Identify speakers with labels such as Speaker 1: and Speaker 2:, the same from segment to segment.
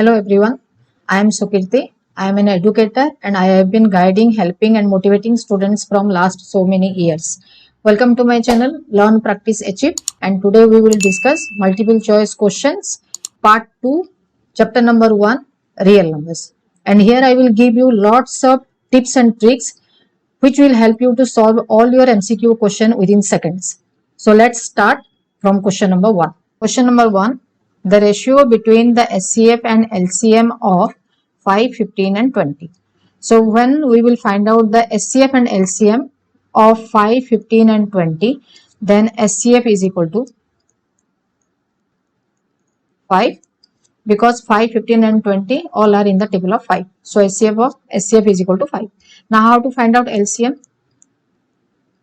Speaker 1: Hello everyone, I am Sukirti. I am an educator and I have been guiding, helping and motivating students from last so many years. Welcome to my channel Learn, Practice, Achieve, and today we will discuss multiple choice questions part 2 chapter number 1 real numbers. And here I will give you lots of tips and tricks which will help you to solve all your MCQ question within seconds. So let's start from question number 1. Question number 1, the ratio between the SCF and LCM of 5, 15 and 20. So when we will find out the SCF and LCM of 5, 15 and 20, then SCF is equal to 5 because 5, 15 and 20 all are in the table of 5. So SCF is equal to 5. Now how to find out LCM?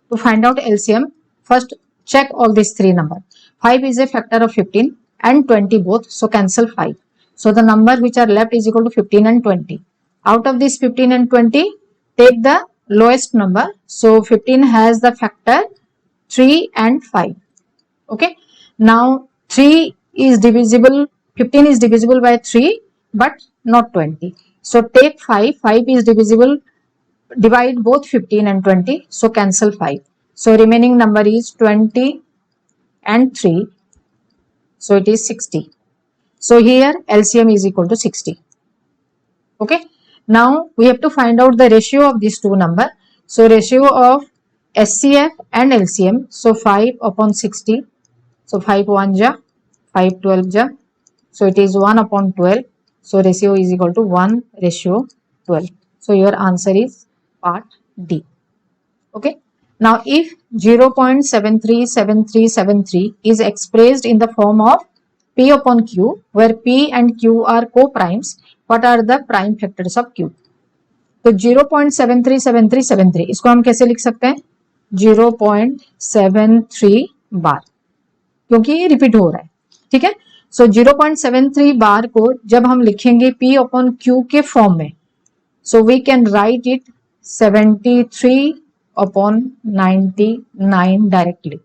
Speaker 1: To find out LCM, first check all these three numbers. 5 is a factor of 15 and 20 both, so cancel 5. So the number which are left is equal to 15 and 20. Out of this 15 and 20, take the lowest number. So 15 has the factor 3 and 5. Okay. Now 3 is divisible, 15 is divisible by 3 but not 20. So take 5, 5 is divisible, divide both 15 and 20, so cancel 5. So remaining number is 20 and 3, so it is 60. So here LCM is equal to 60. Okay. Now we have to find out the ratio of these two numbers. So ratio of SCF and LCM, so 5 upon 60. So 5 1 ja, 5 12 ja. So it is 1 upon 12. So ratio is equal to 1:12. So your answer is part D. Okay. Now if 0.737373 is expressed in the form of P upon Q, where P and Q are co-primes, what are the prime factors of Q? तो 0.737373 इसको हम कैसे लिख सकते हैं? 0.73 बार, क्योंकि ये repeat हो रहा है. ठीक है. सो 0.73 बार को जब हम लिखेंगे P अपॉन Q के फॉर्म में, so we can write it 73 upon 99 directly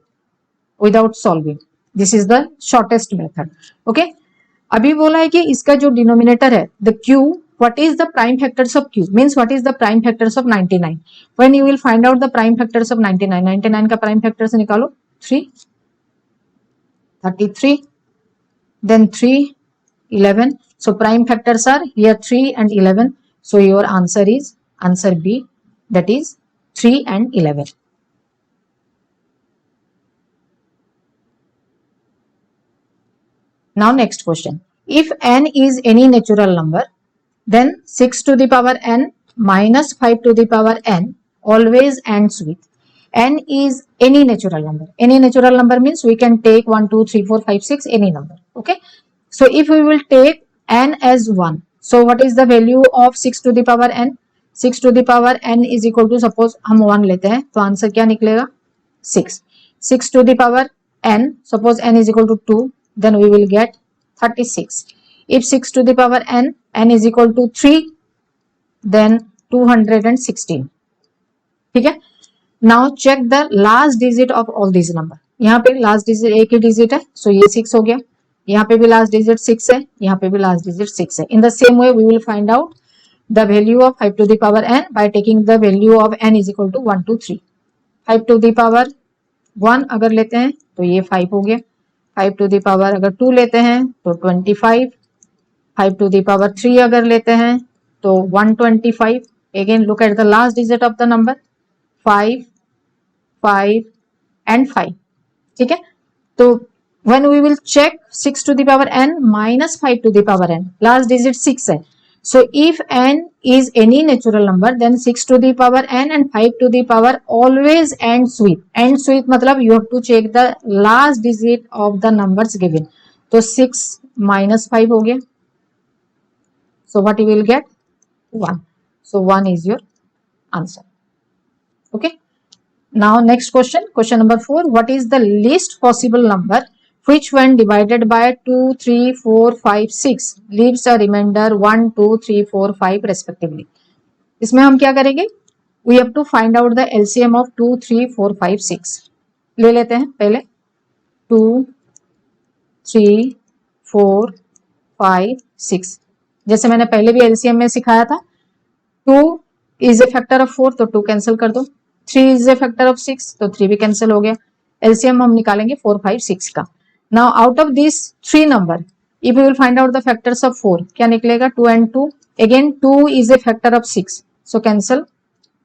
Speaker 1: without solving. This is the shortest method. Okay. अभी बोला है कि इसका जो डिनोमिनेटर है the Q, what is the prime factors of Q means what is the prime factors of 99. When you will find out the prime factors of 99, 99 का prime factors निकालो 3, 33, then 3, 11. So prime factors are here 3 and 11. So your answer is answer B, that is 3 and 11. Now next question. If n is any natural number, then 6 to the power n minus 5 to the power n always ends with. N is any natural number. Any natural number means we can take 1, 2, 3, 4, 5, 6, any number. Okay. So if we will take n as 1, so what is the value of 6 to the power n? 6 to the power n is equal to, suppose हम 1 लेते हैं तो answer क्या निकलेगा? 6. 6 to the power n, suppose n is equal to 2, then we will get 36. If 6 to the power n is equal to 3, then 216. ठीक है. Now check the last digit of all these number. यहाँ पे last digit एक ही digit है, so ये 6 हो गया. यहाँ पे भी last digit 6 है, यहाँ पे भी last digit 6 है. In the same way we will find out the value of 5 to the power n by taking the value of n is equal to 1, 2, 3. 5 to the power 1 अगर लेते हैं तो ये 5 हो गया. 5 to the power अगर 2 लेते हैं तो 25. 5 to the power 3 अगर लेते हैं तो 125. Again look at the last digit of the number 5, 5 and 5. ठीक है. तो when we will check 6 to the power n minus 5 to the power n, last digit 6 है. So if n is any natural number, then 6 to the power n and 5 to the power always ends with. Ends with मतलब you have to check the last digit of the numbers given. तो 6 minus 5 हो गया. So what you will get? 1. So 1 is your answer. Okay. Now next question, question number 4. What is the least possible number which when divided by 2, 3, 4, 5, 6 leaves a remainder 1, 2, 3, 4, 5 respectively. इसमें हम क्या करेंगे? We have to find out the LCM of 2, 3, 4, 5, 6. ले लेते हैं पहले 2, 3, 4, 5, 6. जैसे मैंने पहले भी एलसीएम में सिखाया था, 2 इज ए फैक्टर ऑफ 4 तो 2 कैंसिल कर दो, 3 इज ए फैक्टर ऑफ 6 तो 3 भी कैंसिल हो गया। एलसीएम हम निकालेंगे 4, 5, 6 का। Now out of this 3 number if you will find out the factors of 4, क्या निकलेगा? 2 and 2, again 2 is a factor of 6 so cancel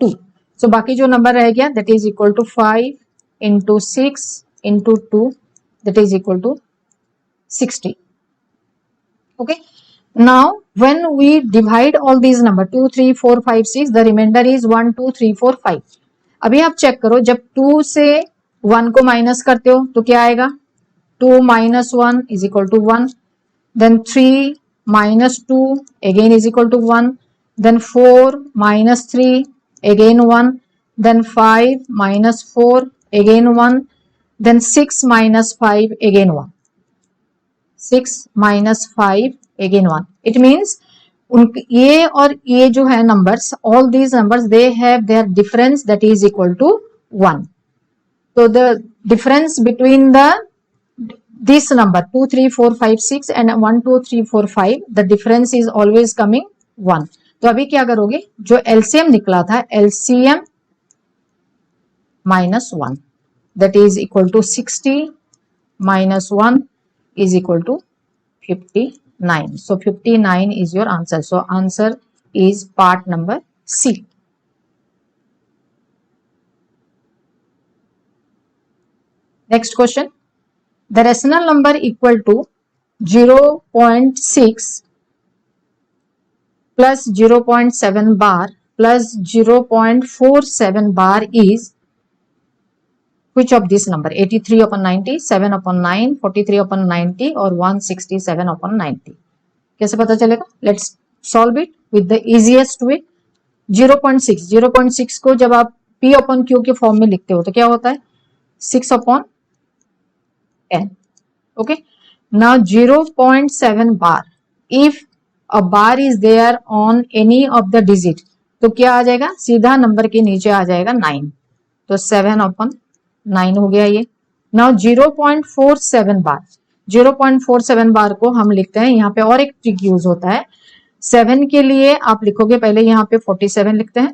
Speaker 1: 2। So बाकी जो नंबर रह गया that is equal to 5 into 6 into 2 that is equal to 60. Okay, now when we divide all these number 2 3 4 5 6 the remainder is 1 2 3 4 5। अभी आप check करो, जब 2 से 1 को माइनस करते हो तो क्या आएगा? 2 minus 1 is equal to 1, then 3 minus 2 again is equal to 1, then 4 minus 3 again 1, then 5 minus 4 again 1, then 6 minus 5 again 1, 6 minus 5 again 1। It means ये और ये जो है numbers, all these numbers they have their difference that is equal to 1। So the difference between the this number 2 3 4 5 6 and 1 2 3 4 5 the difference is always coming 1। तो अभी क्या करोगे, जो एलसीएम निकला था LCM minus 1 that is equal to 60 minus 1 is equal to 59। So 59 is your answer। So answer is part number C। Next question, the rational number equal to 0.6 plus 0.7 bar plus 0.47 bar is which of this number? 83 upon 90, 7 upon 9, 43 upon 90 और 167 upon 90। कैसे पता चलेगा? Let's solve it with the easiest way। 0.6 को जब आप P upon Q के form में लिखते हो तो क्या होता है? 6 upon 10। Okay, now 0.7 bar, if a bar is there on any of the digit तो क्या आ जाएगा? सीधा नंबर के नीचे आ जाएगा 9, तो 7 upon 9 हो गया ये। नाउ 0.47 बार, 0.47 बार को हम लिखते हैं, यहाँ पे और एक ट्रिक यूज होता है। 7 के लिए आप लिखोगे पहले यहाँ पे 47 लिखते हैं,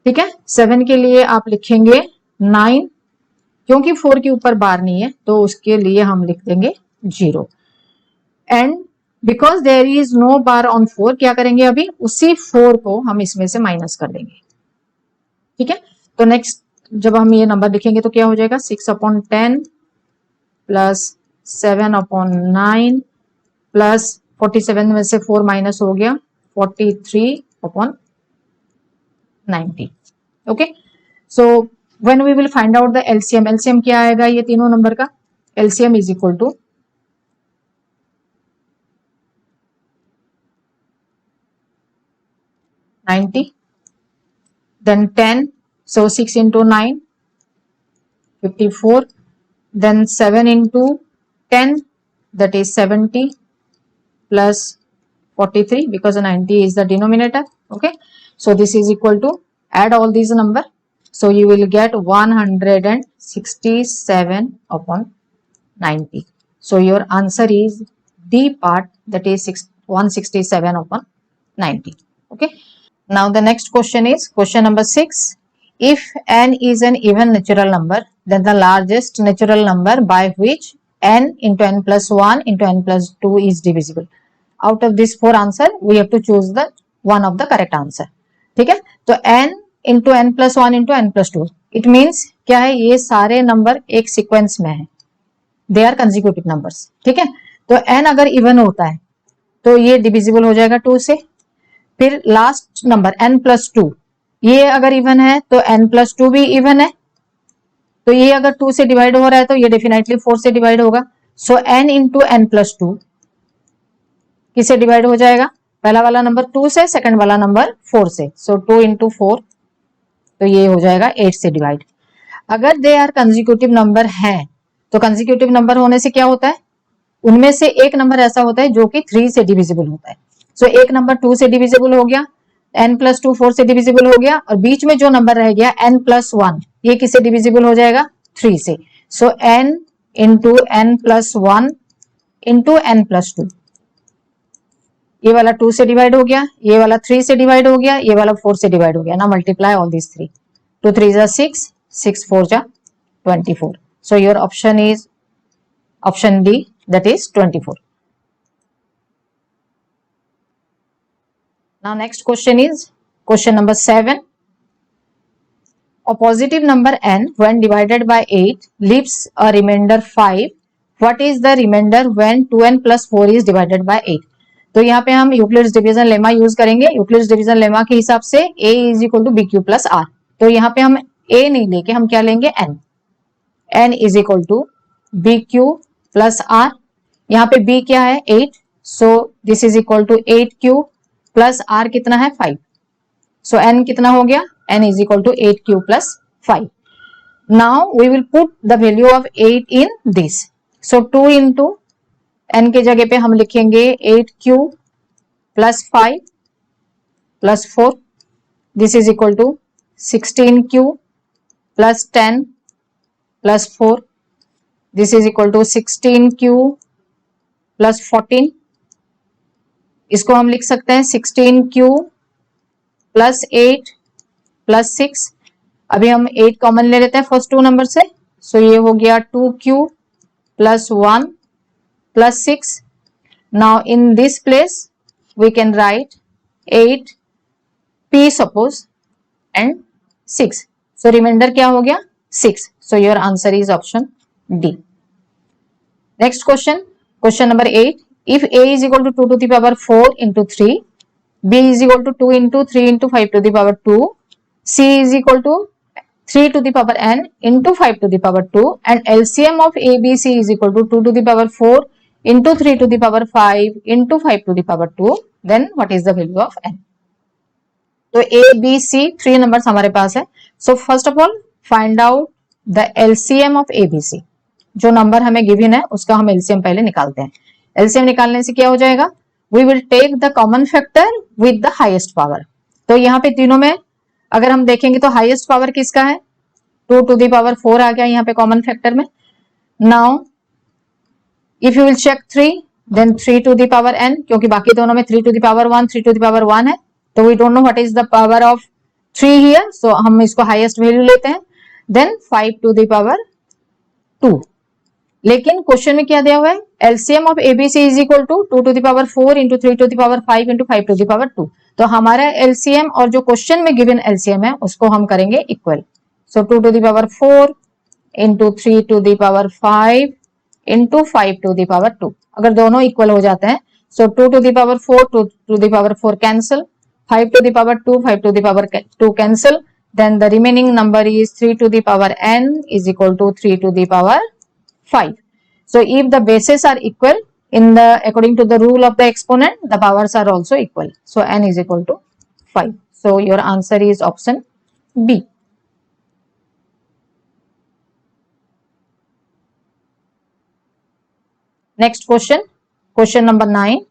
Speaker 1: ठीक है। 7 के लिए आप लिखेंगे 9, क्योंकि 4 के ऊपर बार नहीं है तो उसके लिए हम लिख देंगे 0। And because there is no bar on 4, क्या करेंगे? अभी उसी 4 को हम इसमें से माइनस कर देंगे, ठीक है। तो नेक्स्ट जब हम ये नंबर लिखेंगे तो क्या हो जाएगा? 6 upon 10 प्लस 7 upon 9 प्लस 47 में से 4 माइनस हो गया 43 upon 90। Okay, so when we will find out the LCM, LCM क्या आएगा ये तीनों नंबर का? LCM is equal to 90, then 10, so 6 into 9 54, then 7 into 10 that is 70 plus 43 because 90 is the denominator। Okay, so this is equal to, add all these number, so you will get 167 upon 90। so your answer is D part, that is 167 upon 90। okay, now the next question is question number 6। if n is an even natural number then the largest natural number by which n into n plus 1 into n plus 2 is divisible। out of this 4 answer we have to choose the one of the correct answer। ठीक है, तो n into n plus 1 into n plus 2 it means क्या है? ये सारे number एक sequence में है, दे आर कंसेक्यूटिव नंबर्स। ठीक है, तो n अगर इवन होता है तो ये डिविजिबल हो जाएगा 2 से। फिर लास्ट नंबर n plus 2, ये अगर इवन है तो n plus 2 भी इवन है, तो ये अगर 2 से डिवाइड हो रहा है तो ये डेफिनेटली 4 से डिवाइड होगा। सो n into n plus 2 किससे डिवाइड हो जाएगा? पहला वाला नंबर 2 से, सेकंड वाला नंबर 4 से। सो 2 into 4 तो ये हो जाएगा 8 से डिवाइड। अगर दे आर कंसेक्यूटिव नंबर है तो कंसेक्यूटिव नंबर होने से क्या होता है? उनमें से एक नंबर ऐसा होता है जो कि 3 से डिविजिबल होता है। सो एक नंबर 2 से डिविजिबल हो गया, n plus 2 4 से डिविजिबल हो गया, और बीच में जो नंबर रह गया n plus 1 ये किससे डिविजिबल हो जाएगा? 3 से। सो n into n plus 1 into n plus 2 ये वाला 2 से डिवाइड हो गया, ये वाला 3 से डिवाइड हो गया, ये वाला 4 से डिवाइड हो गया ना, मल्टीप्लाई ऑल दिस 3, 2 3 जा 6, 6 4 जा 24. So your option is option D, that is 24. Now next question is question number 7. A positive number n when divided by 8 leaves a remainder 5. What is the remainder when 2n plus 4 is divided by 8? तो यहाँ पे हम Euclid's division lemma use करेंगे। Euclid's division lemma के हिसाब से a is equal to b q plus r. तो यहाँ पे हम a नहीं लेके हम क्या लेंगे, n. n is equal to b q plus r. यहाँ पे b क्या है 8, so this is equal to 8q plus r कितना है 5. सो n कितना हो गया, n is equal to 8q plus 5. Now we will put the value of 8 in this. So 2 into n के जगह पे हम लिखेंगे 8q plus 5 plus 4. This is equal to 16q plus 10 plus 4. This is equal to 16q plus 14. इसको हम लिख सकते हैं 16q plus 8 प्लस 6. अभी हम 8 कॉमन ले लेते हैं फर्स्ट 2 नंबर से, सो ये हो गया 2q plus 1 plus 6. Now in this place we can write 8 p suppose and 6. So remainder क्या हो गया 6. So your answer is option D. Next question, question number 8. If a is equal to 2 to the power 4 into 3, b is equal to 2 into 3 into 5 to the power 2, c is equal to 3 to the power n into 5 to the power 2, and LCM of ABC is equal to 2 to the power 4 into 3 to the power 5 into 5 to the power 2, then what is the value of n? तो A, B, C 3 numbers हमारे पास है. So first of all find out the LCM of ABC. जो number हमें given है उसका हम LCM पहले निकालते हैं. LCM निकालने से क्या हो जाएगा, we will take the common factor with the highest power. तो यहाँ पे तीनों में अगर हम देखेंगे तो हाईएस्ट पावर किसका है, 2 टू द पावर 4 आ गया यहाँ पे कॉमन फैक्टर में. Now if you will check 3, then 3 to the power n, क्योंकि बाकी दोनों में 3 to the power 1 3 to the power 1 है, तो we don't know what is the power of 3 here, so हम इसको हाईएस्ट वैल्यू लेते हैं. Then 5 to the power 2. लेकिन क्वेश्चन में क्या दिया हुआ है, LCM of ABC is equal to 2 to the power 4 into 3 to the power 5 into 5 to the power 2. तो हमारा एलसीएम और जो क्वेश्चन में गिवन एलसीएम है उसको हम करेंगे equal. So 2 to the power 4 into 3 to the power 5 into 5 to the power 2. अगर दोनों इक्वल हो जाते हैं, so 2 to the power 4 to the power 4 cancel, 5 to the power 2 5 to the power 2 cancel, then the remaining number is 3 to the power n is equal to 3 to the power 5. So if the bases are equal in the according to the rule of the exponent, the powers are also equal. So n is equal to 5. So your answer is option B. Next question, question number 9.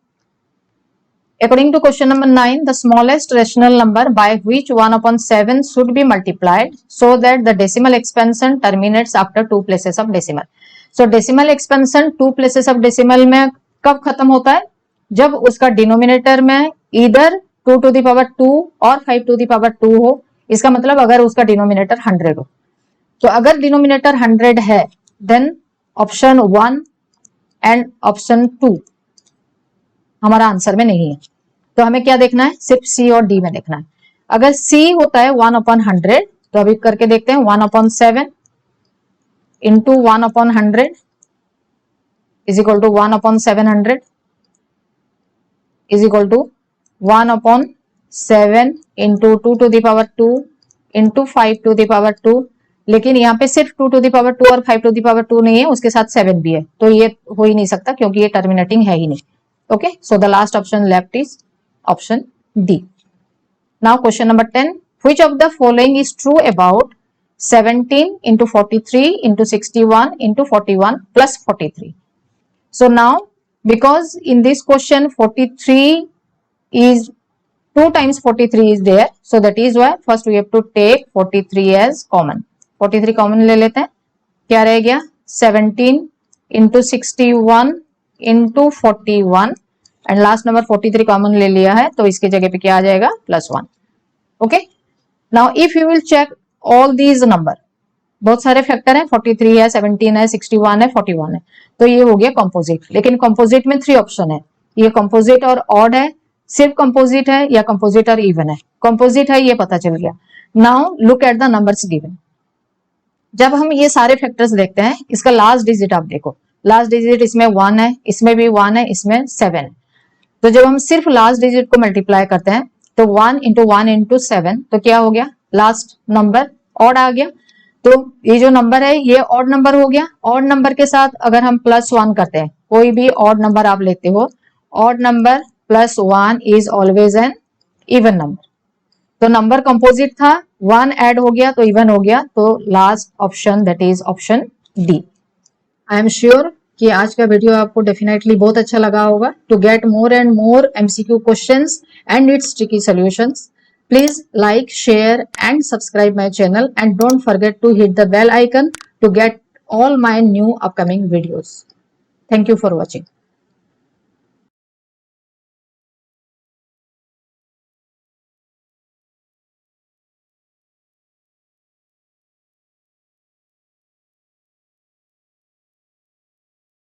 Speaker 1: According to question number 9, the smallest rational number by which 1 upon 7 should be multiplied so that the decimal expansion terminates after 2 places of decimal. So decimal expansion 2 places of decimal में कब खत्म होता है, जब उसका denominator में इधर 2 to the power 2 और 5 to the power 2 हो. इसका मतलब अगर उसका डिनोमिनेटर 100 हो. तो अगर डिनोमिनेटर 100 है, देन ऑप्शन 1 एंड ऑप्शन 2 हमारा आंसर में नहीं है. तो हमें क्या देखना है, सिर्फ सी और डी में देखना है. अगर सी होता है 1 upon 100, तो अभी करके देखते हैं. 1 upon 7 into 1 upon 100 is equal to 1 upon 700 is equal to 1 upon 7 into 2 to the power 2 into 5 to the power 2. लेकिन यहाँ पे सिर्फ 2 to the power 2 और 5 to the power 2 नहीं है, उसके साथ 7 भी है, तो ये हो ही नहीं सकता क्योंकि ये टर्मिनेटिंग है ही नहीं. Okay, so the last option left is option D. Now question number 10. Which of the following is true about 17 into 43 into 61 into 41 plus 43? So now because in this question 43 is 2 times 43 is there, so that is why first we have to take 43 as common. 43 common ले लेते हैं, क्या रह गया 17 into 61 into 41 and last number 43 common ले लिया है तो इसके जगह पे क्या आ जाएगा +1. Okay, now if you will check all these number, बहुत सारे फैक्टर हैं, 43 है, 17 है, 61 है, 41 है, तो ये हो गया कंपोजिट. लेकिन कंपोजिट में 3 ऑप्शन है, ये कंपोजिट और ऑड है, सिर्फ कंपोजिट है या कंपोजिट और इवन है. कंपोजिट है ये पता चल गया. Now look at the numbers given. जब हम ये सारे फैक्टर्स देखते हैं, इसका लास्ट डिजिट आप देखो, लास्ट डिजिट इसमें 1 है, इसमें भी 1 है, इसमें 7 है. तो जब हम सिर्फ लास्ट डिजिट को मल्टीप्लाई करते हैं तो 1 इंटू 1 इंटू 7, तो क्या हो गया, लास्ट नंबर ऑड आ गया. तो ये जो नंबर है ये ऑड नंबर हो गया. ऑड नंबर के साथ अगर हम +1 करते हैं, कोई भी ऑड नंबर आप लेते हो, odd number +1 is always an even number. तो नंबर कंपोजिट था, 1 ऐड हो गया तो इवन हो गया. तो last option that is option D. I am sure कि आज का वीडियो आपको डेफिनेटली बहुत अच्छा लगा होगा. To get more and more MCQ questions and its tricky solutions, please like, share and subscribe my channel, and don't forget to hit the bell icon to get all my new upcoming videos. Thank you for watching.